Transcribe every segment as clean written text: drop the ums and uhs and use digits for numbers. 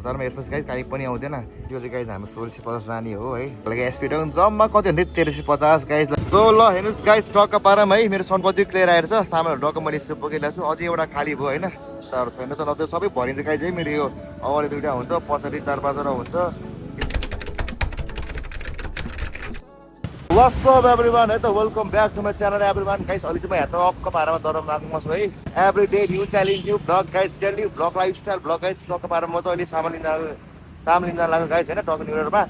हजारमा air force guys काहीँ पनि आउँदैन त्यो चाहिँ गाइज हाम्रो 1650 जाने हो है लागि एसपीडो जम्मा कति हुन्थ्यो 1350 गाइज सो ल हेर्नुहोस् गाइज टक्क पाराम है मेरो सनपति क्लियर आएर छ सामानहरू टक्क मैले यसरी बोकिरहेको छु अझै एउटा खाली भयो होइन साह्रो छैन त नत्र सबै भरिन्छ गाइज है मेरो यो अगाडि दुइटा हुन्छ पछाडि 4-5वटा हुन्छ What's up everyone? Welcome back to my channel everyone. Guys, अहिले चाहिँ म यहाँ टक्क पारामा दरम लाग्नु छु है every day new challenge new blog guys daily blog lifestyle blog guys टक्क पारामा म चाहिँ अहिले सामान लिन लाग्यो गाइज होइन टक्क न्यू इयरमा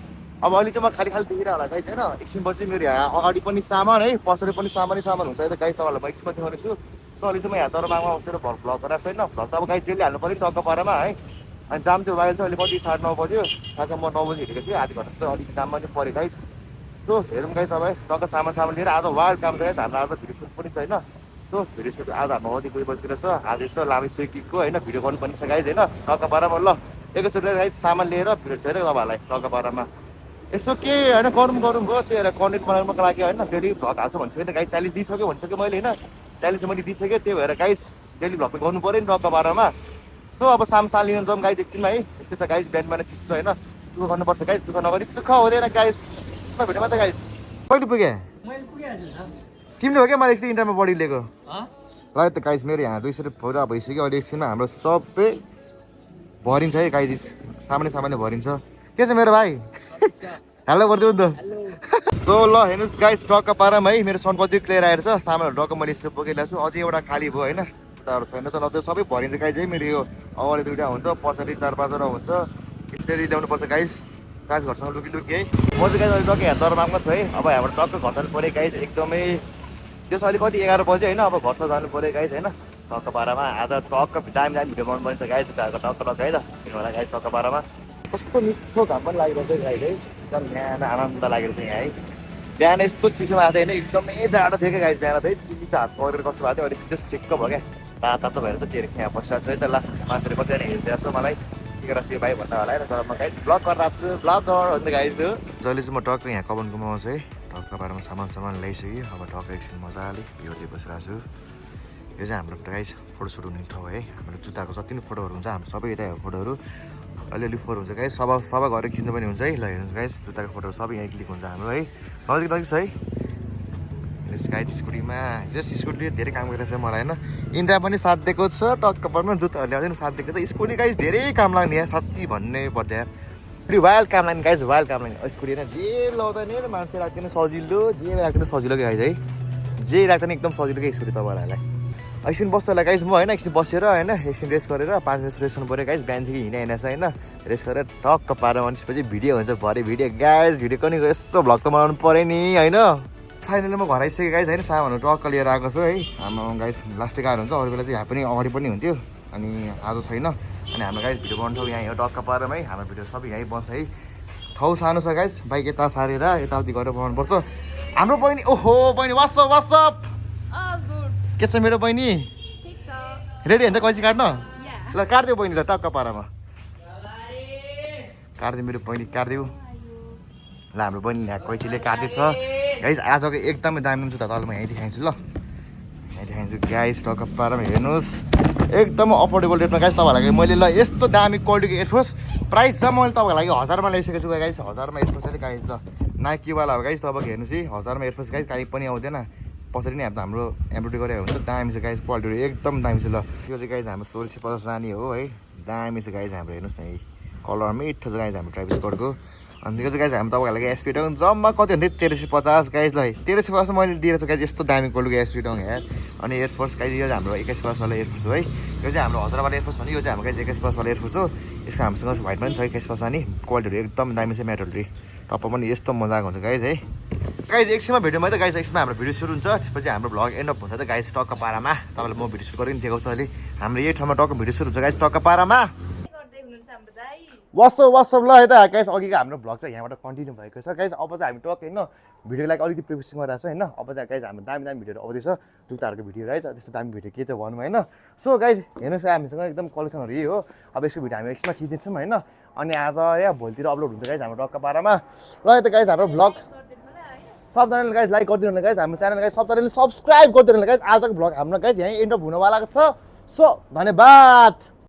अब अहिले चाहिँ म खाली देखिरहेको होला गाइज होइन एकछिन पछि मेरो यहाँ अगाडि पनि सामान है पछाडि पनि सामान हुन्छ है त गाइज तपाईँहरूलाई म एकछिन देखाउने छु सो अहिले चाहिँ म यहाँ दरबारमा बसेर भ्लग गरेको छु होइन भ्लग त अब गाइज डेली हाल्नु पऱ्यो टक्क पारामा है अनि जाम त्यो भाइल चाहिँ अहिले कति 9:30 बज्यो साथै म 9 बजी हिँडेको थिएँ आधी घन्टा चाहिँ अलिकति जाममा चाहिँ पऱ्यो गाइज सो हेरौँ गाइज तपाईँ टक्क सामान लिएर आज वाइल्ड काम छ गाइज हाम्रो आज भिडियो सुट पनि छैन सो भिडियो सुट आज हाम्रो अति कोही बजीतिर छ आज यसो लामी सेकिकको होइन भिडियो गर्नु पनि छ गाइज होइन टक्क पारामा ल एकैचोटि गाइज सामान लिएर भिडियो छ तपाईँहरूलाई टक्क पारामा यसो के होइन गरौँ गयो त्यो कन्टेन्ट बनाउनुको लागि होइन डेली भ्लग हाल्छ भन्छु होइन गाइज च्यालेन्ज दिइसक्यो भनिसक्यो मैले होइन च्यालेन्ज मैले दिइसकेँ त्यही भएर गाइज डेली भ्लग पनि गर्नु पऱ्यो नि टक्क पारामा सो अब सामान लिन जाउँ गाइज एकछिनमा है यस्तै छ गाइज बिहान बिहान चिसो छ होइन दुःख गर्नुपर्छ गाइज दुःख नगरी सुख हुँदैन गाइज भेट्यो मात्रै गाइज कहिले पुगेँ तिमीले हो क्या मैले एकछिन इन्टरमा बडी लिएको ल त गाइज मेरो यहाँ 200 फोरा भइसक्यो अहिले एकछिनमा हाम्रो सबै भरिन्छ है गाइज सामान्य भरिन्छ के छ मेरो भाइ हेलो गरिदिउ नि त सो ल हेर्नुहोस् गाइज टक्क पाराम है मेरो सनपति क्लियर आएर छ सामानहरू टक्क मैले यसरी बोकिरहेको छु अझै एउटा खाली भयो होइन तर छैन त नत्र सबै भरिन्छ गाइज है मेरो यो अगाडि दुइटा हुन्छ पछाडि 4-5वटा हुन्छ यसरी ल्याउनुपर्छ गाइज गाइज घरसँग लुकी है म चाहिँ गाइज अहिले टक्क यहाँ दरबारमा छु है अब यहाँबाट टक्क घर जानु पऱ्यो गाइज एकदमै त्यसो अहिले कति 11 बज्यो होइन अब घर जानु पऱ्यो गाइज होइन टक्क पारामा आज टक्क दामी भिडियो बनाउनु पर्छ गाइज टक्क है त किनभने गाइज टक्क पारामा कस्तो मिठो घाम पनि लागिरहेको छ गाइज है एकदम बिहान आनन्द लागेको छ यहाँ है बिहान यस्तो चिसो भएको थियो होइन एकदमै जाडो थियो क्या गाइज बिहान चाहिँ चिसो हात परेर कस्तो भएको थियो अहिले जस्ट ठिक्क भयो क्या तातो भएर चाहिँ त्यो यहाँ बसिरहेको छु है त ल मान्छेले कतिजना हेरिदिएको छ मलाई के भाइ भन्दा होला है तर म गाइज ब्लग गरिरहेको छु ब्लगर हो नि गाइज हो जहिले चाहिँ म टक्क यहाँ कमान गुमाउँछु है टक्क पारामा सामान ल्याइसक्यो अब टक्क एकछिन मजाले भिडियो बसिरहेको छु यो चाहिँ हाम्रो गाइज फोटोसुट हुने ठाउँ है हाम्रो जुत्ताको जति पनि फोटोहरू हुन्छ हाम्रो सबै यता फोटोहरू अलिअलि फोटो हुन्छ गाइज सबै गरेर खिच्नु पनि हुन्छ है ल हेर्नुहोस् गाइज जुत्ताको फोटोहरू सबै यहीँ क्लिक हुन्छ हाम्रो है नजिक छ है गाइज स्कुटीमा जस्ट स्कुटीले धेरै काम गरिरहेको छ मलाई होइन इन्डिया पनि साथ दिएको छ टक्क पारामा जुत्ताहरूले अझै साथ दिएको छ स्कुटी गाइज धेरै काम लाग्ने यहाँ साँच्ची भन्नै पर्दा फेरि वाइल्ड काम लाग्ने गाइज वाइल्ड काम लाग्ने स्कुटी होइन जे लाउँदा नि मान्छे राख्दैन सजिलो जे राख्दैन सजिलो गाइज है जे राख्दैन एकदम सजिलो क्या स्कुटी तपाईँहरूलाई एकछिन बस्छ होला गाइज म होइन एकछिन बसेर होइन एकछिन रेस्ट गरेर 5 मिनट रेस्ट गर्नु पऱ्यो गाइज बिहानदेखि हिँडेन छ होइन रेस्ट गरेर टक्क पारामा त्यसपछि भिडियो हुन्छ भरे भिडियो गाइज भिडियो पनि यसो भ्लग त बनाउनु पऱ्यो नि होइन फाइनली म घर आइसकेँ गाइज होइन सामानहरू टक्क लिएर आएको छु है हाम्रो गाइज लास्टै कार हुन्छ अरू बेला चाहिँ यहाँ पनि अगाडि पनि हुन्थ्यो अनि आज छैन अनि हाम्रो गाइज भिडियो बनाउनु ठाउँ यहाँ टक्क पारामा है हाम्रो भिडियो सबै यहीँ बन्छ है ठाउँ सानो छ गाइज बाइक यता सारेर यताउति गरेर बनाउनुपर्छ हाम्रो बहिनी ओहो बहिनी वाट्सअप के छ मेरो बहिनी रेडी हुन्छ कैँची काट्न ल काटिदेऊ बहिनी ल टक्क पारामा काटिदियो मेरो बहिनी काटिदेऊ ल हाम्रो बहिनी यहाँ कैँचीले काट्दैछ गाइज आजको एकदमै दामी हुन्छ त तल म यहीँ देखाइदिन्छु ल यहीँ देखाइदिन्छु गाइज टक्क पारामा हेर्नुहोस् एकदमै अफोर्डेबल रेटमा गाइज तपाईँहरूलाई मैले ल यस्तो दामी क्वालिटीको एयरफोर्स प्राइस छ मैले तपाईँलाई 1000मा ल्याइसकेको छु गाइज 1000मा एयरफोर्स चाहिँ गाइज ल नाइकीवाला हो गाइज तपाईँको हेर्नुहोस् है 1000मा एयरफोर्स गाइज काहीँ पनि आउँदैन पछाडि नै हाम्रो एम्ब्रोइडरी गरेको हुन्छ दामी छ गाइज क्वालिटीहरू एकदम दामी छ ल त्यो चाहिँ गाइज हाम्रो 1650 जाने हो है दामी छ गाइज हाम्रो हेर्नुहोस् न है कलर मिठो छ गाइज हाम्रो ट्राभिस स्कटको अनि त्यो चाहिँ गाइज हामी तपाईँहरूलाई एसपी टाउन जम्मा कति हुन्थ्यो 1350 गाइज ल 1350 मैले दिएको छु गाइज यस्तो दामी क्वालिटीको एसपी टाउन यहाँ अनि एयरफोर्स गाइज यो हाम्रो 2150 वाला एयरफोर्स हो है यो चाहिँ हाम्रो 1000 वाला एयरफोर्स भने यो चाहिँ हाम्रो गाइज 2150 वाला एयरफोर्स हो यसको हामीसँग व्हाइटमा पनि छ 2150 नि क्वालिटीहरू एकदम दामी छ मेटलरी टप्प पनि यस्तो मजाको हुन्छ गाइज है गाइज एकछिनमा भिडियोमा त गाइज एकछिनमा हाम्रो भिडियो सुरु हुन्छ त्यसपछि हाम्रो भ्लग एन्ड अप हुन्छ त गाइज टक्क पारामा तपाईँलाई म भिडियो सुरु गरेर देखाउँछु अहिले हाम्रो यही ठाउँमा टक्क भिडियो सुरु हुन्छ गाइज टक्क पारामा वाट्सअप ल यता गाइज अघिको हाम्रो भ्लग चाहिँ यहाँबाट कन्टिन्यू भएको छ गाइज अब चाहिँ हामी टक्क होइन भिडियोको लागि अलिकति प्रिपेरेसन गरिरहेको छ होइन अब चाहिँ गाइज हाम्रो दामी भिडियोहरू आउँदैछ जुत्ताहरूको भिडियो गाइज त्यस्तो दामी भिडियो के त भनौँ होइन सो गाइज हेर्नुहोस् हामीसँग एकदम कलेक्सनहरू यही हो अब यसको भिडियो हामी एकछिनमा खिचिदिन्छौँ होइन अनि आज या भोलितिर अपलोड हुन्छ गाइज हाम्रो टक्क पारामा ल यता गाइज हाम्रो भ्लग सबजनाले गाइज लाइक गरिदिनु होला गाइज हाम्रो च्यानल गाइज सबजनाले सब्सक्राइब गरिदिनु होला गाइज आजको भ्लग हाम्रो गाइज यहीँ एन्ड अप हुनवाला छ सो धन्यवाद।